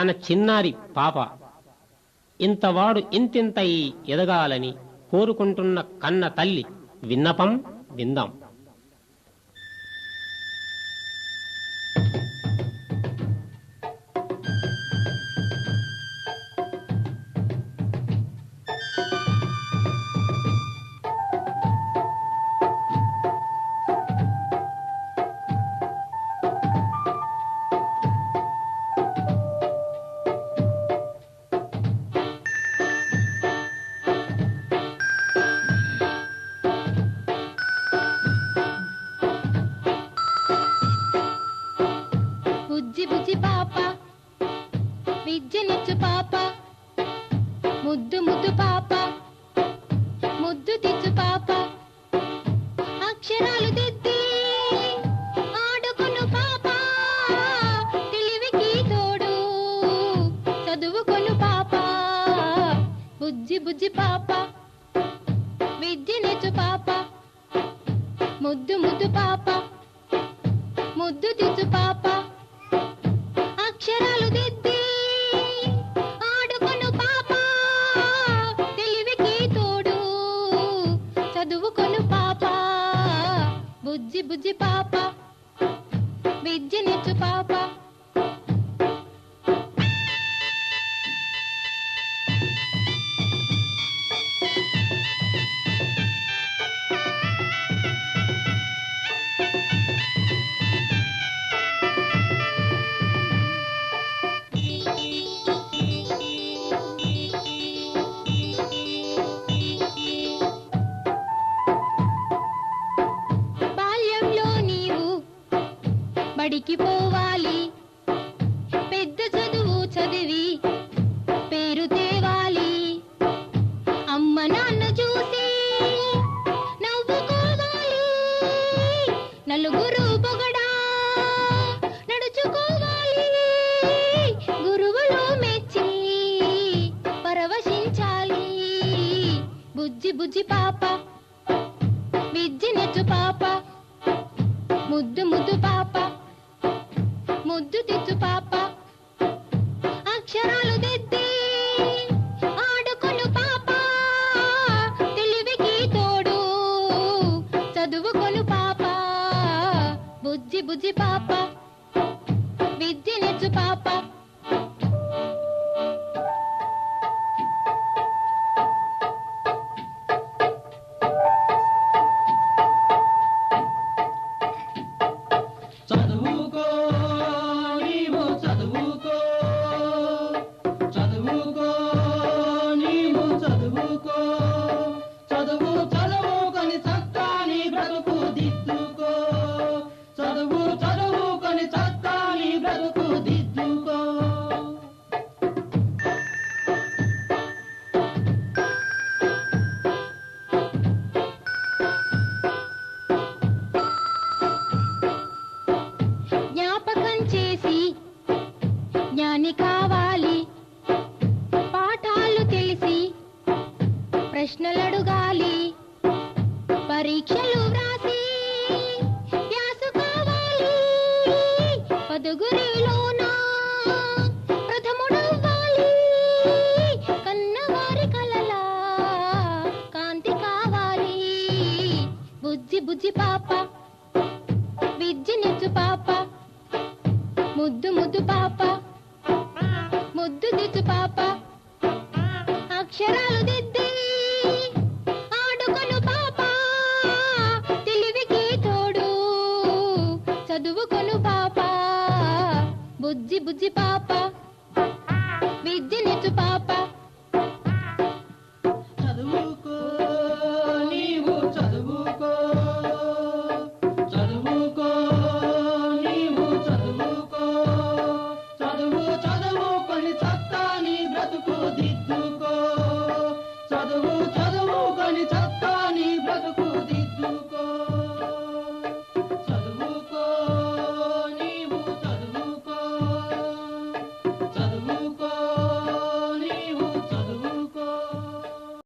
తన చిన్నారి పాప ఇంతవాడు ఇంతింతై ఎదగాలని కోరుకుంటున్న కన్న తల్లి విన్నపం విందాం. బుజ్జి బుజ్జి పాప విద్యనిచ్చు పాప ముద్దు ముద్దు పాప ముద్దు తెచ్చు పాప అక్షరాలు దిద్ది ఆడుకును పాప తెలివికి తోడు చదువుకొను పాప బుజ్జి బుజ్జి పాప విద్యనిచ్చు పాప ముద్దు ముద్దు పాప ముద్దు తెచ్చు పాప అక్షరాలు దిద్ది ఆడుకొను పాప తెలివికి తోడు చదువుకొను పాప బుజ్జి బుజ్జి పాప విద్యనిచ్చు పాప. బాల్యంలో నీవు బడికి పోవాలి, పెద్ద చదువు చదివి పేరు తేవాలి, అమ్మ నాన్న చూసి నవ్వుకోవాలి, నలుగురు పొగడా నడుచుకోవాలి, గురువులు మెచ్చి పరవశించాలి. బుజ్జి బుజ్జి పాప విద్యనిచ్చు పాప ముద్దు ముద్దు పాప ముద్దు తెచ్చు పాప అక్షరాలు దిద్ది ఆడుకొను పాప తెలివికి తోడు చదువుకొను పాప బుజ్జి బుజ్జి పాప విద్యనిచ్చు పాప. చదువుకో నీవు చదువుకో చదువుకో నీవు చదువుకో చదువు చదువుకొని చక్కని బ్రతుకు దిద్దుకో చదువు చదువుకొని చక్కని బ్రతుకు దిద్దుకో. జ్ఞాపకం చేసి జ్ఞాని కావాలి, పాఠాలు తెలిసి ప్రశ్నలడుగాలి, పరీక్షలు వ్రాసి వ్యాసు కావాలి, పదుగురిలోన ప్రథముడవ్వాలి, కన్నవారి కలలా కాంతి కావాలి. బుజ్జి బుజ్జి పాప విద్యనిచ్చు పాప ముద్దు ముద్దు పాప ముద్దు తెచ్చు పాప అక్షరాలు దిద్ది ఆడుకొను పాప తెలివికి తోడు చదువుకొను పాప బుజ్జి బుజ్జి పాప విద్యనిచ్చు పాప.